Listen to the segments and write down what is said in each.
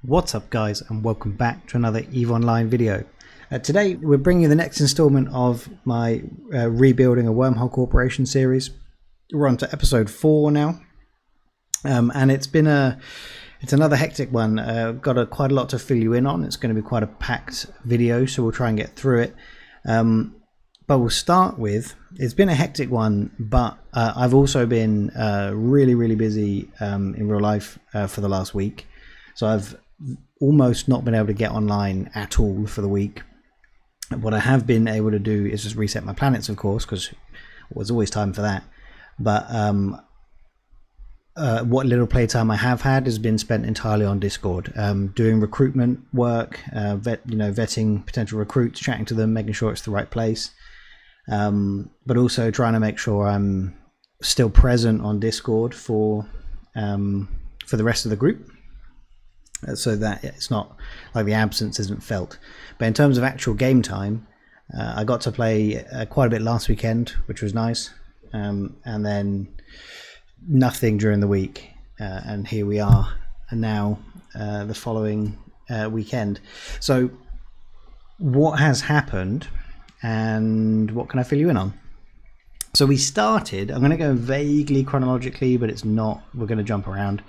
What's up guys, and welcome back to another EVE Online video. Today we're bringing you the next installment of my Rebuilding a Wormhole Corporation series. We're on to episode 4 now, and it's another hectic one. Got quite a lot to fill you in on. It's going to be quite a packed video, so we'll try and get through it. But we'll start with, it's been a hectic one, but I've also been really busy in real life for the last week. So I've almost not been able to get online at all for the week. What I have been able to do is just reset my planets, of course, because there's always time for that. But what little playtime I have had has been spent entirely on Discord, doing recruitment work, vetting potential recruits, chatting to them, making sure it's the right place, but also trying to make sure I'm still present on Discord for the rest of the group, so that it's not like the absence isn't felt. But in terms of actual game time, I got to play quite a bit last weekend, which was nice, and then nothing during the week, and here we are now, the following weekend. So what has happened and what can I fill you in on? So we started, I'm going to go vaguely chronologically, but it's not, we're going to jump around.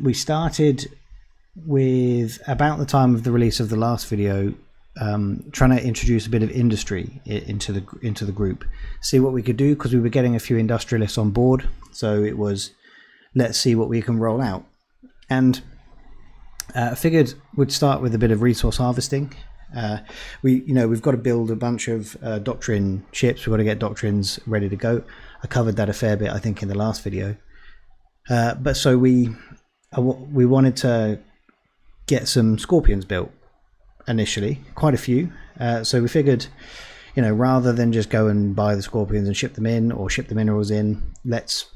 We started with about the time of the release of the last video, trying to introduce a bit of industry into the group, see what we could do, because we were getting a few industrialists on board. So it was, let's see what we can roll out, and figured we'd start with a bit of resource harvesting. We've got to build a bunch of doctrine ships. We've got to get doctrines ready to go. I covered that a fair bit, I think, in the last video. But so we wanted to get some scorpions built initially, quite a few. So we figured, rather than just go and buy the scorpions and ship them in, or ship the minerals in, let's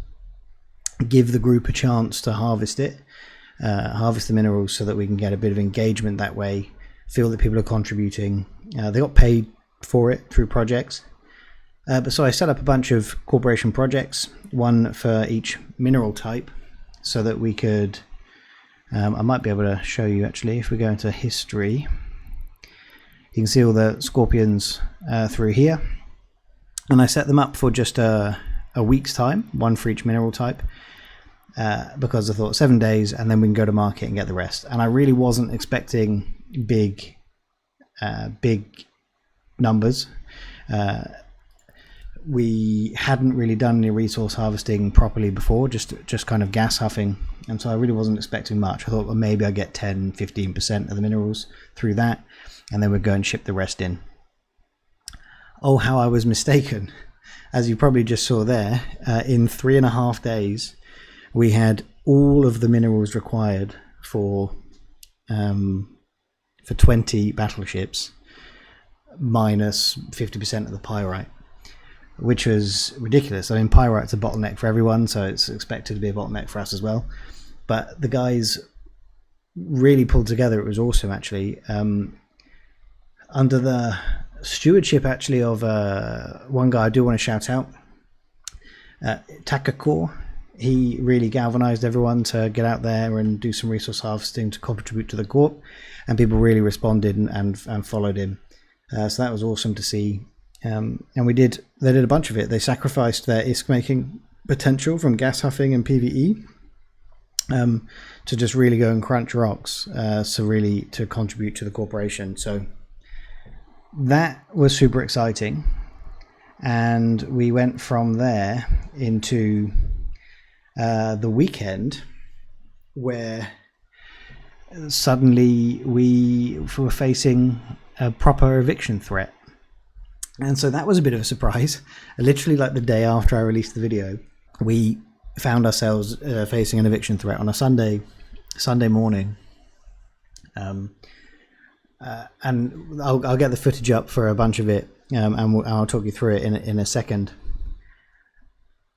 give the group a chance to harvest the minerals, so that we can get a bit of engagement that way, feel that people are contributing. They got paid for it through projects. But so I set up a bunch of corporation projects, one for each mineral type, so that we could, I might be able to show you actually, if we go into history, you can see all the scorpions through here. And I set them up for just a week's time, one for each mineral type, because I thought 7 days and then we can go to market and get the rest. And I really wasn't expecting big numbers. We hadn't really done any resource harvesting properly before, just kind of gas huffing, and so I really wasn't expecting much. I thought, well, maybe I get 10-15% of the minerals through that, and then we'd go and ship the rest in. Oh, how I was mistaken. As you probably just saw there, in 3.5 days we had all of the minerals required for 20 battleships, minus 50% of the pyrite, which was ridiculous. I mean, pyrite's a bottleneck for everyone, so it's expected to be a bottleneck for us as well. But the guys really pulled together. It was awesome, actually. Under the stewardship, actually, of one guy I do want to shout out, Takakor. He really galvanized everyone to get out there and do some resource harvesting to contribute to the corp, and people really responded and followed him. So that was awesome to see. And they did a bunch of it. They sacrificed their ISK making potential from gas huffing and PvE to just really go and crunch rocks, so really to contribute to the corporation. So that was super exciting, and we went from there into the weekend, where suddenly we were facing a proper eviction threat. And so that was a bit of a surprise. Literally, like the day after I released the video, we found ourselves facing an eviction threat on a Sunday morning. And I'll get the footage up for a bunch of it, and I'll talk you through it in a second.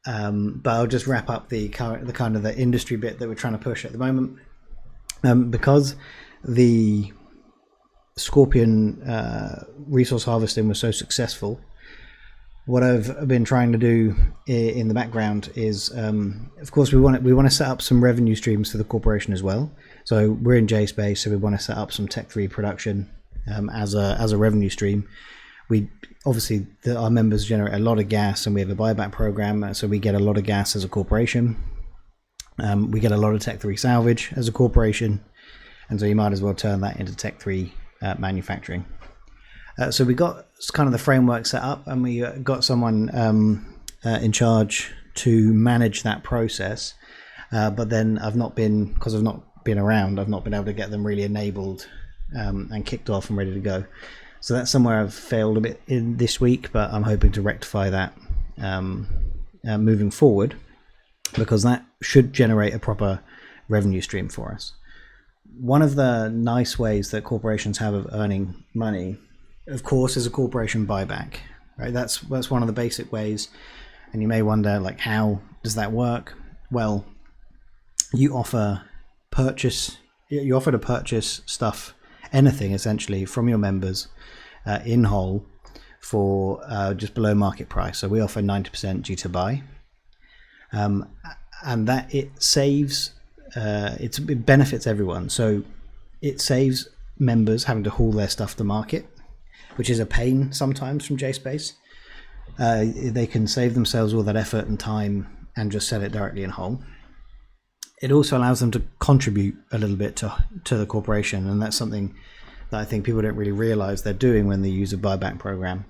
But I'll just wrap up the kind of the industry bit that we're trying to push at the moment, because the scorpion resource harvesting was so successful. What I've been trying to do in the background is, of course, we want to set up some revenue streams for the corporation as well. So we're in JSpace, so we want to set up some Tech 3 production as a revenue stream. We obviously our members generate a lot of gas, and we have a buyback program, so we get a lot of gas as a corporation. We get a lot of Tech 3 salvage as a corporation, and so you might as well turn that into Tech 3 manufacturing. So we got kind of the framework set up, and we got someone in charge to manage that process. But then because I've not been around, I've not been able to get them really enabled and kicked off and ready to go. So that's somewhere I've failed a bit in this week, but I'm hoping to rectify that moving forward, because that should generate a proper revenue stream for us. One of the nice ways that corporations have of earning money, of course, is a corporation buyback, right? That's one of the basic ways. And you may wonder, like, how does that work? Well, you offer to purchase stuff, anything essentially, from your members in whole for just below market price. So we offer 90% due to buy, and that it saves it benefits everyone. So it saves members having to haul their stuff to market, which is a pain sometimes from JSpace. They can save themselves all that effort and time and just sell it directly in whole. It also allows them to contribute a little bit to the corporation, and that's something that I think people don't really realize they're doing when they use a buyback program,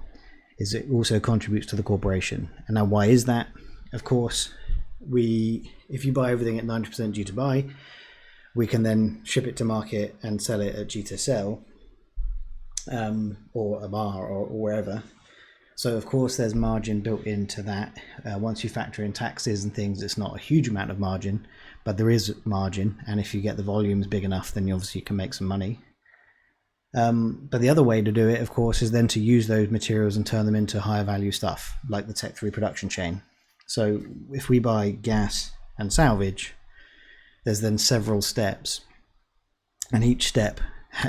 is it also contributes to the corporation. And now, why is that? Of course, if you buy everything at 90% due to buy, we can then ship it to market and sell it at G to sell, or a bar or wherever. So of course there's margin built into that. Once you factor in taxes and things, it's not a huge amount of margin, but there is margin, and if you get the volumes big enough, then you obviously can make some money. But the other way to do it, of course, is then to use those materials and turn them into higher value stuff, like the Tech 3 production chain. So if we buy gas and salvage, there's then several steps, and each step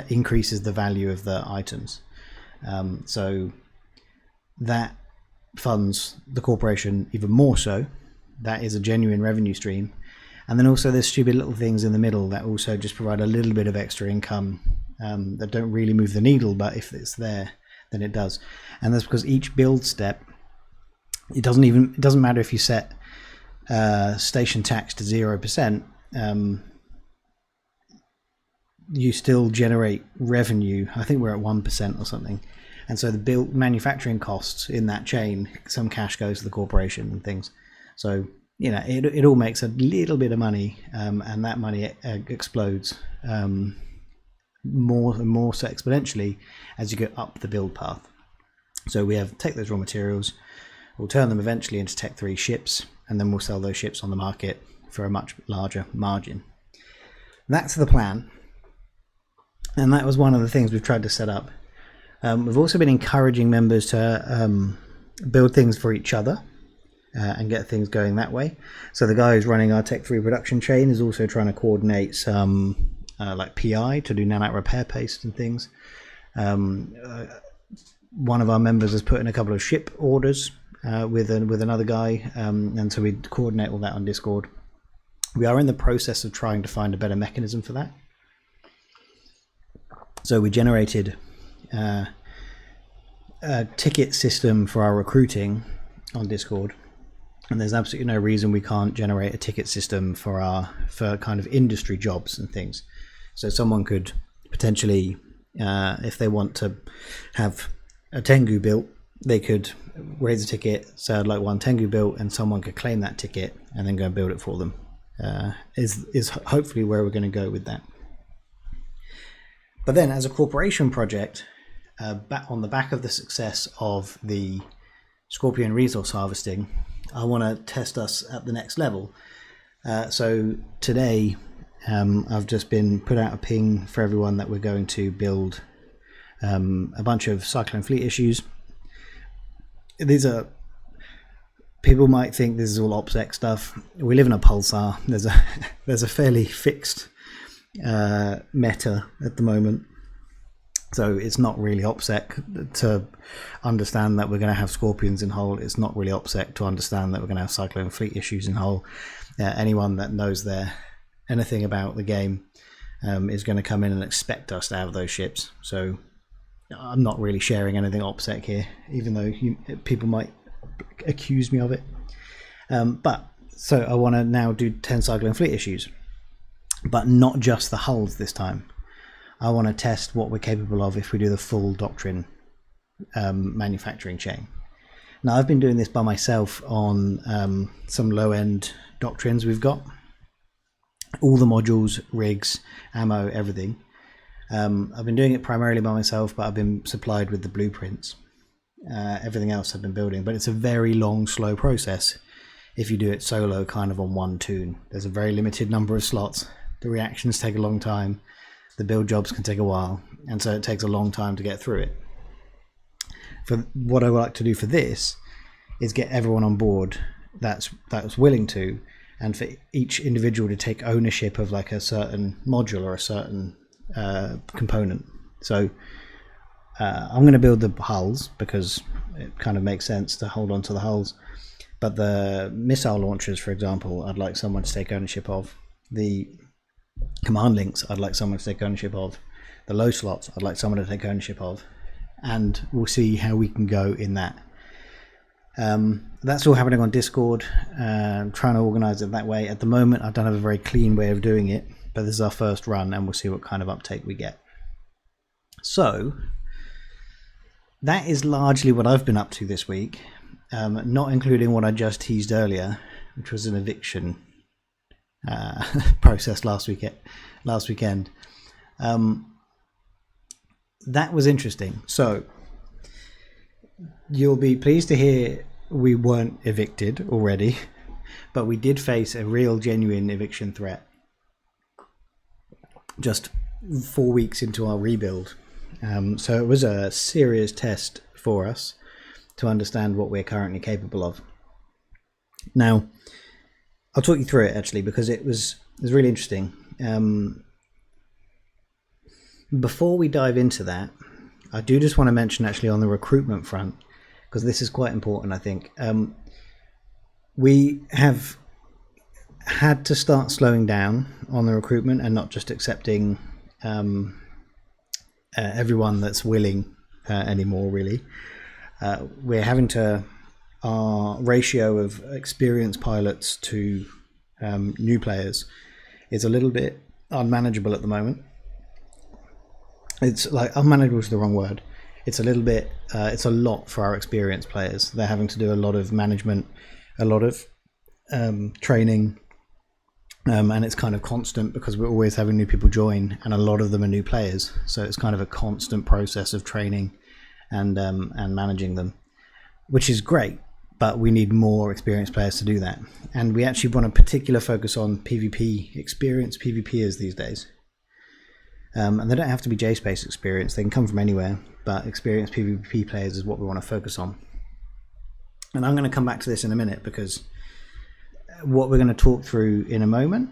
increases the value of the items. So that funds the corporation even more so. That is a genuine revenue stream. And then also there's stupid little things in the middle that also just provide a little bit of extra income that don't really move the needle, but if it's there, then it does. And that's because each build step, it doesn't matter if you set station tax to 0%, you still generate revenue. I think we're at 1% or something. And so the manufacturing costs in that chain, some cash goes to the corporation and things. So, you know, it all makes a little bit of money, and that money explodes more and more so exponentially as you go up the build path. So we take those raw materials, we'll turn them eventually into Tech 3 ships, and then we'll sell those ships on the market for a much larger margin. That's the plan. And that was one of the things we've tried to set up. We've also been encouraging members to build things for each other and get things going that way. So the guy who's running our Tech 3 production chain is also trying to coordinate some like PI to do nanite repair paste and things. One of our members has put in a couple of ship orders with another guy, and so we coordinate all that on Discord. We are in the process of trying to find a better mechanism for that. So we generated a ticket system for our recruiting on Discord, and there's absolutely no reason we can't generate a ticket system for kind of industry jobs and things. So someone could potentially, if they want to have a Tengu built, they could raise a ticket, say I'd like one Tengu built, and someone could claim that ticket and then go and build it for them. Is hopefully where we're going to go with that. But then as a corporation project, on the back of the success of the Scorpion resource harvesting, I want to test us at the next level. So today I've just been put out a ping for everyone that we're going to build a bunch of Cyclone Fleet issues. These are, people might think this is all OPSEC stuff. We live in a pulsar. There's a fairly fixed meta at the moment, so it's not really OPSEC to understand that we're going to have Scorpions in Hull. It's not really OPSEC to understand that we're going to have Cyclone Fleet issues in Hull. Anyone that knows anything about the game is going to come in and expect us to have those ships. So I'm not really sharing anything OPSEC here, even though people might accuse me of it. So I want to now do 10 cycling fleet issues, but not just the hulls this time. I want to test what we're capable of if we do the full doctrine manufacturing chain. Now, I've been doing this by myself on some low-end doctrines we've got. All the modules, rigs, ammo, everything. I've been doing it primarily by myself, but I've been supplied with the blueprints. Everything else I've been building, but it's a very long, slow process if you do it solo, kind of on one tune. There's a very limited number of slots. The reactions take a long time. The build jobs can take a while, and so it takes a long time to get through it. For what I would like to do for this is get everyone on board that's willing to, and for each individual to take ownership of like a certain module or a certain component. So I'm going to build the hulls because it kind of makes sense to hold on to the hulls. But the missile launchers, for example, I'd like someone to take ownership of. The command links, I'd like someone to take ownership of. The low slots, I'd like someone to take ownership of. And we'll see how we can go in that. That's all happening on Discord. I'm trying to organize it that way. At the moment, I don't have a very clean way of doing it, but this is our first run, and we'll see what kind of uptake we get. So that is largely what I've been up to this week, not including what I just teased earlier, which was an eviction process last weekend. That was interesting. So you'll be pleased to hear we weren't evicted already, but we did face a real genuine eviction threat just 4 weeks into our rebuild. So it was a serious test for us to understand what we're currently capable of. Now, I'll talk you through it actually, because it was really interesting. Before we dive into that, I do just want to mention actually on the recruitment front, because this is quite important, I think. We have had to start slowing down on the recruitment and not just accepting everyone that's willing anymore, really. We're having to, our ratio of experienced pilots to new players is a little bit unmanageable at the moment. It's like, unmanageable is the wrong word. It's a little bit, it's a lot for our experienced players. They're having to do a lot of management, a lot of training, and it's kind of constant because we're always having new people join, and a lot of them are new players. So it's kind of a constant process of training and managing them, which is great, but we need more experienced players to do that. And we actually want a particular focus on PvP, experienced PvPers these days. And they don't have to be J-Space experience, they can come from anywhere, but experienced PvP players is what we want to focus on. And I'm going to come back to this in a minute, because what we're going to talk through in a moment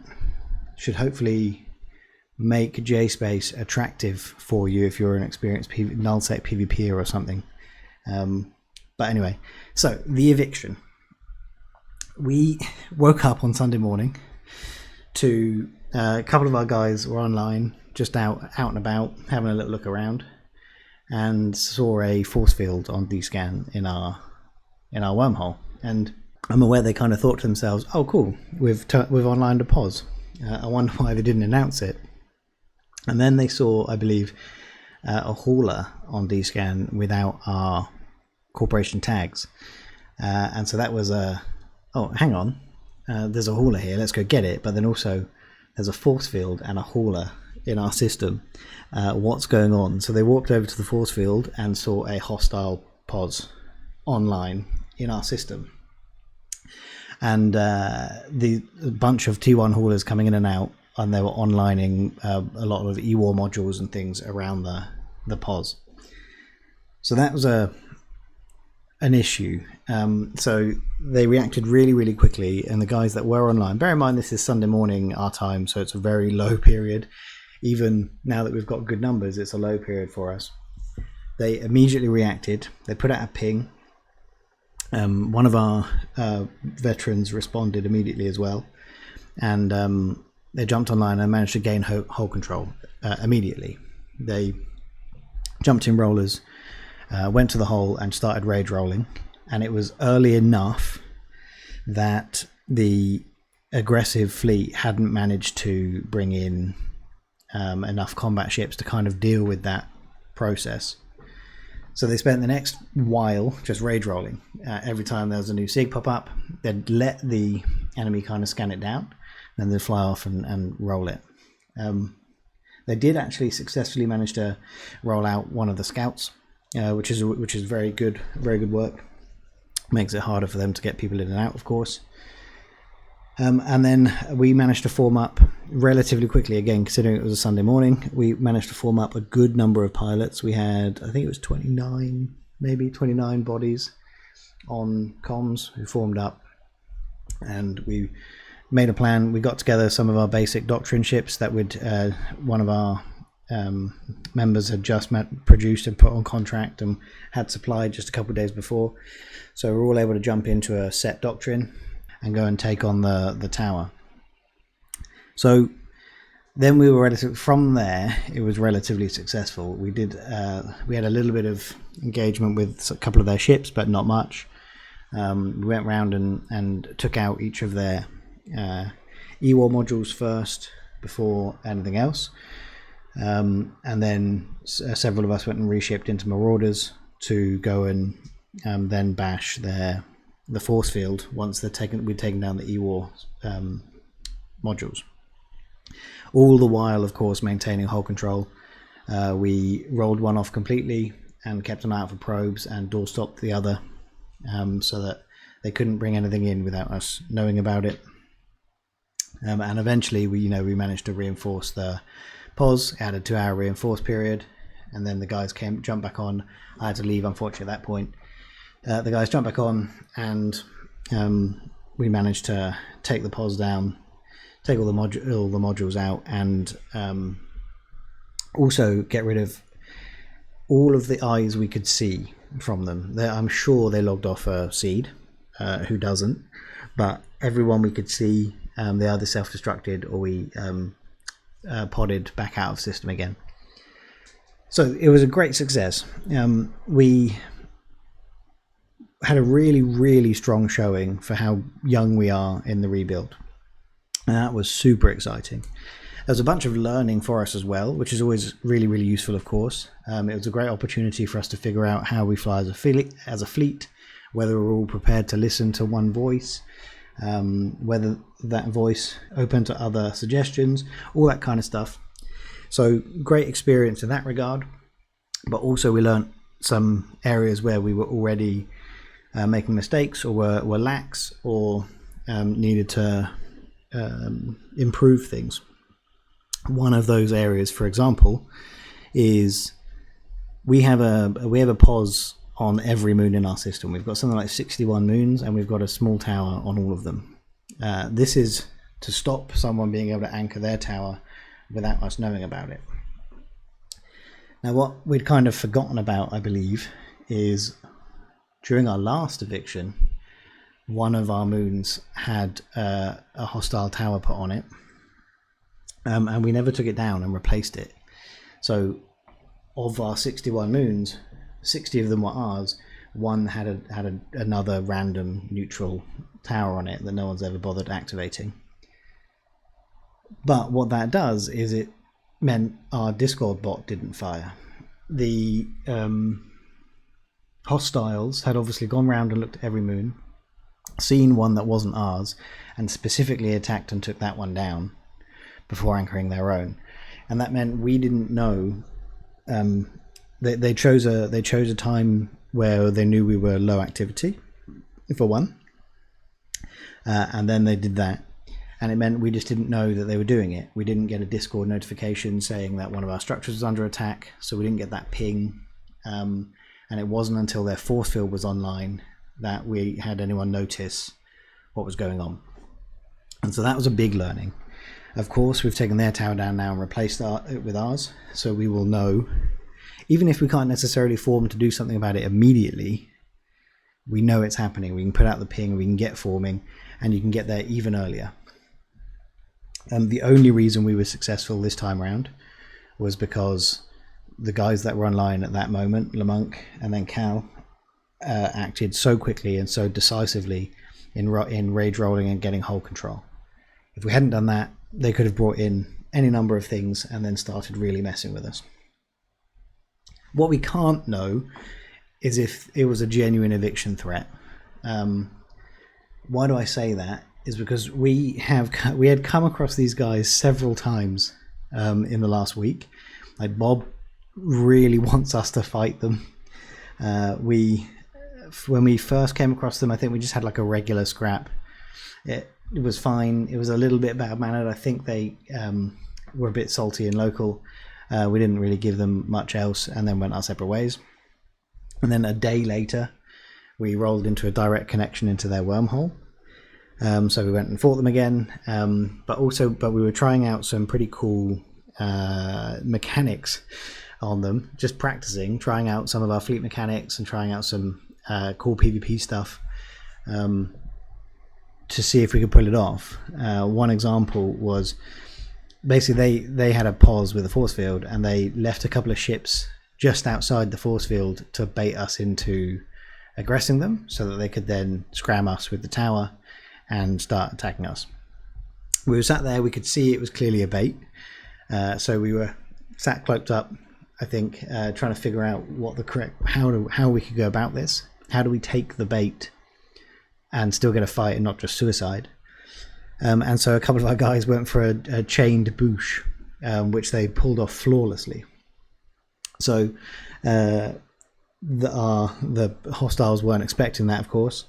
should hopefully make J-Space attractive for you if you're an experienced nullsec PvPer or something. But anyway, so the eviction. We woke up on Sunday morning to a couple of our guys were online, just out and about, having a little look around, and saw a force field on D-scan in our wormhole. And I'm aware they kind of thought to themselves, "Oh, cool, we've online a pos. I wonder why they didn't announce it." And then they saw, I believe, a hauler on D-scan without our corporation tags, and so that was oh, hang on, there's a hauler here, let's go get it. But then also there's a force field and a hauler in our system. What's going on? So they walked over to the force field and saw a hostile pos online in our system, and the bunch of T1 haulers coming in and out, and they were onlining a lot of E-War modules and things around the pos. So that was an issue. So they reacted really quickly, and the guys that were online, bear in mind this is Sunday morning our time, so it's a very low period. Even now that we've got good numbers, it's a low period for us. They immediately reacted. They put out a ping. One of our veterans responded immediately as well, and they jumped online and managed to gain hull control immediately. They jumped in rollers, went to the hull and started rage rolling, and it was early enough that the aggressive fleet hadn't managed to bring in enough combat ships to kind of deal with that process. So they spent the next while just rage rolling. Every time there was a new SIG pop up, they'd let the enemy kind of scan it down, and then they'd fly off and roll it. They did actually successfully manage to roll out one of the scouts, which is very good work. Makes it harder for them to get people in and out, of course. And then we managed to form up relatively quickly, again, considering it was a Sunday morning. We managed to form up a good number of pilots. We had, I think it was 29 bodies on comms who formed up, and we made a plan. We got together some of our basic doctrine ships that would one of our members had just produced and put on contract and had supplied just a couple of days before, so we were all able to jump into a set doctrine and go and take on the tower. So then we were from there it was relatively successful. We had a little bit of engagement with a couple of their ships, but not much. We went around and took out each of their E-War modules first before anything else, and then several of us went and reshipped into Marauders to go and then bash the force field once we'd taken down the E-War modules. All the while, of course, maintaining hull control. We rolled one off completely and kept them out for probes and door stopped the other, so that they couldn't bring anything in without us knowing about it. And eventually we managed to reinforce the POS. It had a 2-hour reinforce period, and then the guys jumped back on. I had to leave, unfortunately, at that point. The guys jumped back on, and we managed to take the POS down, take all the modules out, and also get rid of all of the eyes we could see from them. I'm sure they logged off a seed. Who doesn't? But everyone we could see, they either self-destructed or we podded back out of system again. So it was a great success. We had a really, really strong showing for how young we are in the rebuild, and that was super exciting. There was a bunch of learning for us as well, which is always really, really useful, of course. It was a great opportunity for us to figure out how we fly as a fleet, whether we're all prepared to listen to one voice, whether that voice open to other suggestions, all that kind of stuff. So great experience in that regard, but also we learned some areas where we were already making mistakes or were lax or needed to improve things. One of those areas, for example, is we have a POS on every moon in our system. We've got something like 61 moons, and we've got a small tower on all of them. This is to stop someone being able to anchor their tower without us knowing about it. Now, what we'd kind of forgotten about, I believe, is during our last eviction, one of our moons had a hostile tower put on it, and we never took it down and replaced it. So of our 61 moons, 60 of them were ours. One had another random neutral tower on it that no one's ever bothered activating. But what that does is it meant our Discord bot didn't fire. The hostiles had obviously gone round and looked at every moon, seen one that wasn't ours, and specifically attacked and took that one down before anchoring their own. And that meant we didn't know. They chose a time where they knew we were low activity, for one, and then they did that, and it meant we just didn't know that they were doing it. We didn't get a Discord notification saying that one of our structures was under attack, so we didn't get that ping, and it wasn't until their force field was online that we had anyone notice what was going on. And so that was a big learning. Of course, we've taken their tower down now and replaced it with ours, so we will know. Even if we can't necessarily form to do something about it immediately, we know it's happening. We can put out the ping, we can get forming, and you can get there even earlier. The only reason we were successful this time round was because the guys that were online at that moment, Lamonk and then Cal, acted so quickly and so decisively in rage rolling and getting hole control. If we hadn't done that, they could have brought in any number of things and then started really messing with us. What we can't know is if it was a genuine eviction threat. Why do I say that? Is because we had come across these guys several times in the last week. Like, Bob really wants us to fight them. When we first came across them, I think we just had like a regular scrap. It was fine. It was a little bit bad-mannered. I think they were a bit salty and local. We didn't really give them much else and then went our separate ways. And then a day later, we rolled into a direct connection into their wormhole. So we went and fought them again. But we were trying out some pretty cool mechanics on them, just practicing, trying out some of our fleet mechanics and trying out some cool PvP stuff to see if we could pull it off. One example was basically they had a pause with a force field and they left a couple of ships just outside the force field to bait us into aggressing them so that they could then scram us with the tower and start attacking us. We were sat there, we could see it was clearly a bait, so we were sat cloaked up, I think, trying to figure out what the correct how we could go about this. How do we take the bait and still get a fight and not just suicide? And so a couple of our guys went for a chained boosh, which they pulled off flawlessly. So the hostiles weren't expecting that, of course.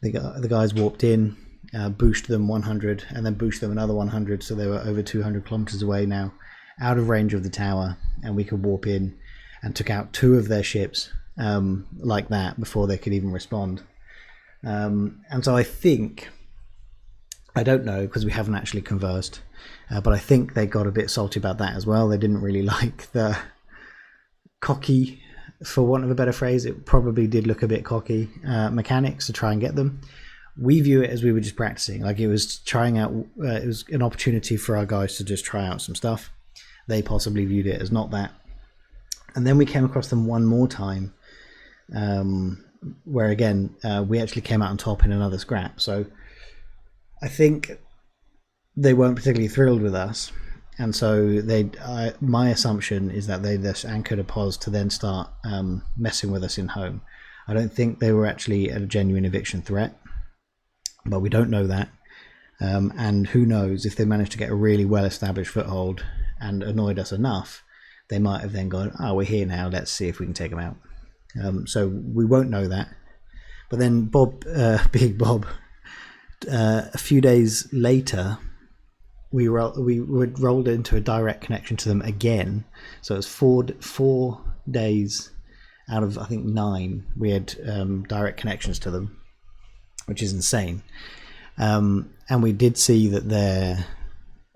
The guys warped in, booshed them 100, and then booshed them another 100, so they were over 200 kilometers away now, out of range of the tower, and we could warp in and took out 2 of their ships like that before they could even respond. And so I think, I don't know because we haven't actually conversed, but I think they got a bit salty about that as well. They didn't really like the cocky, for want of a better phrase, it probably did look a bit cocky, mechanics to try and get them. We view it as we were just practicing, like it was trying out, it was an opportunity for our guys to just try out some stuff. They possibly viewed it as not that. And then we came across them one more time, where again, we actually came out on top in another scrap. So I think they weren't particularly thrilled with us. And so my assumption is that they just anchored a pause to then start messing with us in home. I don't think they were actually a genuine eviction threat, but we don't know that. And who knows, if they managed to get a really well-established foothold and annoyed us enough, they might have then gone, oh, we're here now, let's see if we can take them out. So we won't know that. But then Bob, Big Bob, a few days later, we rolled into a direct connection to them again. So it was 4 days out of, I think, 9 we had direct connections to them, which is insane. And we did see that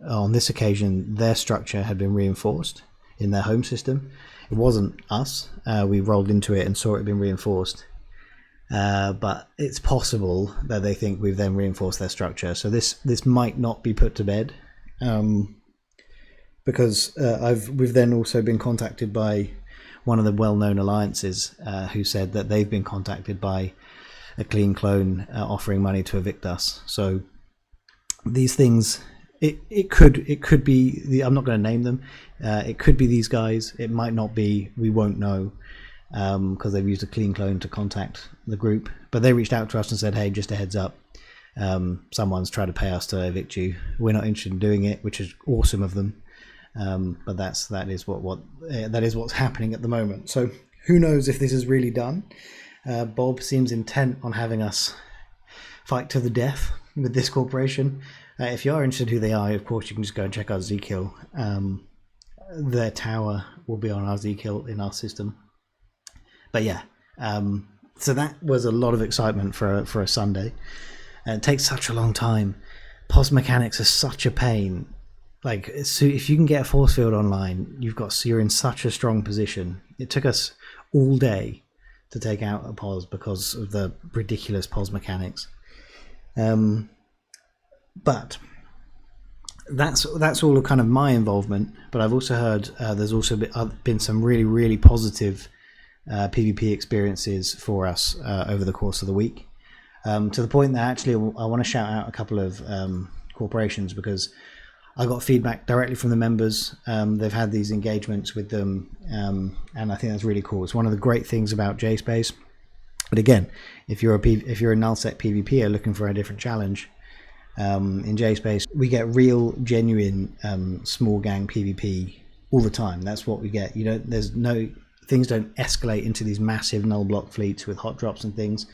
on this occasion their structure had been reinforced in their home system. It wasn't us. We rolled into it and saw it being reinforced. But it's possible that they think we've then reinforced their structure. So this might not be put to bed, because we've then also been contacted by one of the well-known alliances who said that they've been contacted by a clean clone offering money to evict us. So these things, it could be I'm not going to name them. It could be these guys. It might not be. We won't know. Because they've used a clean clone to contact the group, but they reached out to us and said, hey, just a heads up, someone's tried to pay us to evict you. We're not interested in doing it, which is awesome of them, but that is what's happening at the moment. So who knows if this is really done. Bob seems intent on having us fight to the death with this corporation. If you are interested who they are, of course you can just go and check out Zkill. Their tower will be on our Zkill in our system. But yeah, so that was a lot of excitement for a Sunday. And it takes such a long time. POS mechanics are such a pain. Like, so if you can get a force field online, you're in such a strong position. It took us all day to take out a POS because of the ridiculous POS mechanics. But that's all kind of my involvement. But I've also heard there's also been some really positive PvP experiences for us over the course of the week, to the point that actually I want to shout out a couple of corporations, because I got feedback directly from the members. They've had these engagements with them, and I think that's really cool. It's one of the great things about JSpace. But again, if you're a nullsec PvPer looking for a different challenge, in JSpace we get real, genuine small gang PvP all the time. That's what we get. Things don't escalate into these massive null block fleets with hot drops and things.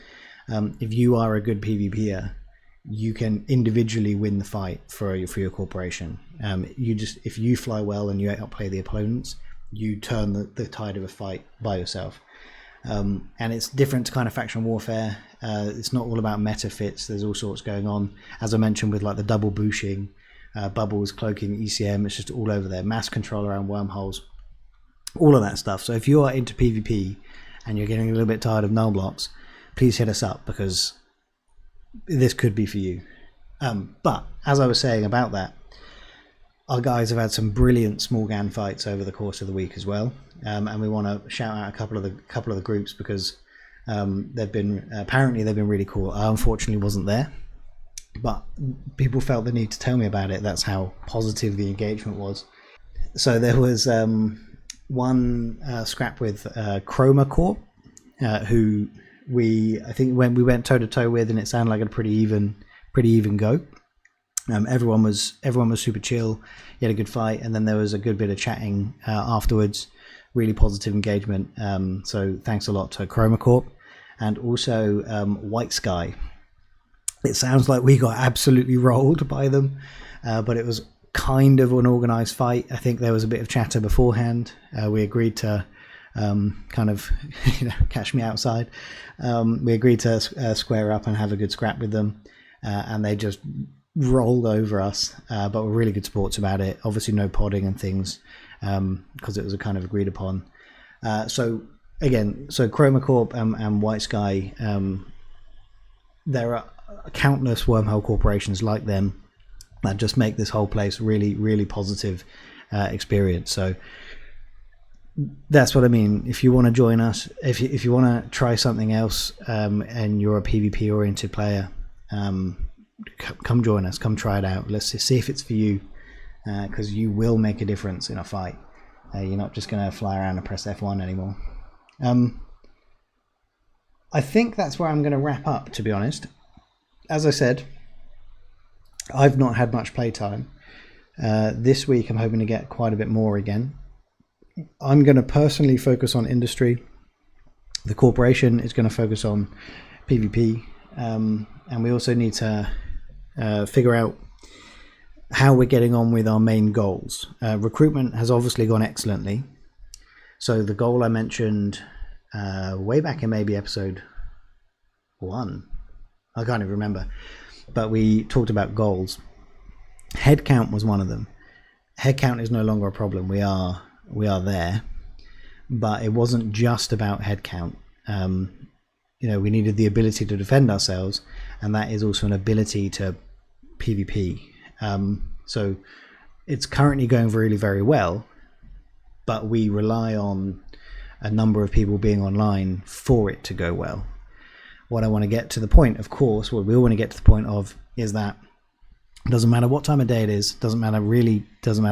If you are a good PvPer, you can individually win the fight for your corporation. If you fly well and you outplay the opponents, you turn the tide of a fight by yourself. And it's different to kind of faction warfare. It's not all about meta fits. There's all sorts going on, as I mentioned, with like the double booshing, bubbles, cloaking, ECM. It's just all over there. Mass control around wormholes, all of that stuff. So if you are into PvP and you're getting a little bit tired of null blocks, please hit us up, because this could be for you. But as I was saying about that, our guys have had some brilliant small gan fights over the course of the week as well, and we want to shout out a couple of the groups, because they've been really cool. I unfortunately wasn't there, but people felt the need to tell me about it. That's how positive the engagement was. So there was one scrap with Chroma Corp, who I think when we went toe to toe with, and it sounded like a pretty even go. Everyone was super chill. You had a good fight, and then there was a good bit of chatting afterwards. Really positive engagement. So thanks a lot to Chroma Corp, and also White Sky. It sounds like we got absolutely rolled by them, but it was kind of an organized fight. I think there was a bit of chatter beforehand. We agreed to kind of catch me outside. We agreed to square up and have a good scrap with them, and they just rolled over us, but were really good sports about it. Obviously no podding and things, because it was a kind of agreed upon. So Chroma Corp and White Sky, there are countless wormhole corporations like them that just make this whole place really positive experience. So that's what I mean. If you want to join us, if you want to try something else, and you're a PvP oriented player, come join us, come try it out. Let's see if it's for you, because you will make a difference in a fight. You're not just going to fly around and press F1 anymore. I think that's where I'm going to wrap up, to be honest. As I said, I've not had much playtime. This week I'm hoping to get quite a bit more again. I'm going to personally focus on industry. The corporation is going to focus on PvP, and we also need to figure out how we're getting on with our main goals. Recruitment has obviously gone excellently. So the goal I mentioned way back in maybe episode 1, I can't even remember, but we talked about goals. Headcount was one of them. Headcount is no longer a problem. We are there, but it wasn't just about headcount. We needed the ability to defend ourselves, and that is also an ability to PvP. So it's currently going really, very well, but we rely on a number of people being online for it to go well. What I want to get to the point, of course, what we all want to get to the point of, is that it doesn't matter what time of day it is, doesn't matter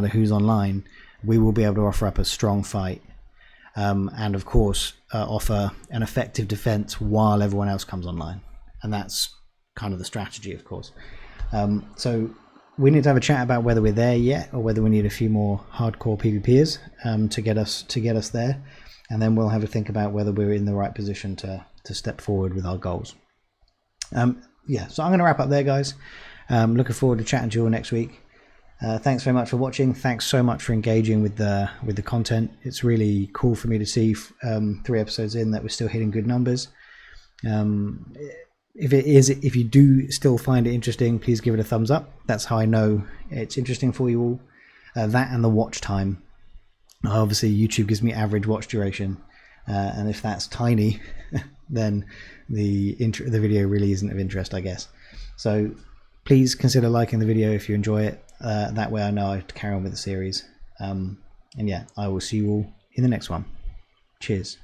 who's online, we will be able to offer up a strong fight, and of course offer an effective defense while everyone else comes online. And that's kind of the strategy, of course. So we need to have a chat about whether we're there yet, or whether we need a few more hardcore PvPers to get us there, and then we'll have a think about whether we're in the right position to step forward with our goals. So I'm going to wrap up there, guys. Looking forward to chatting to you all next week. Thanks very much for watching. Thanks so much for engaging with the content. It's really cool for me to see 3 episodes in that we're still hitting good numbers. If you do still find it interesting, please give it a thumbs up. That's how I know it's interesting for you all. That and the watch time. Obviously YouTube gives me average watch duration, and if that's tiny then the video really isn't of interest, I guess. So Please consider liking the video if you enjoy it. That way I know I have to carry on with the series. And yeah, I will see you all in the next one. Cheers.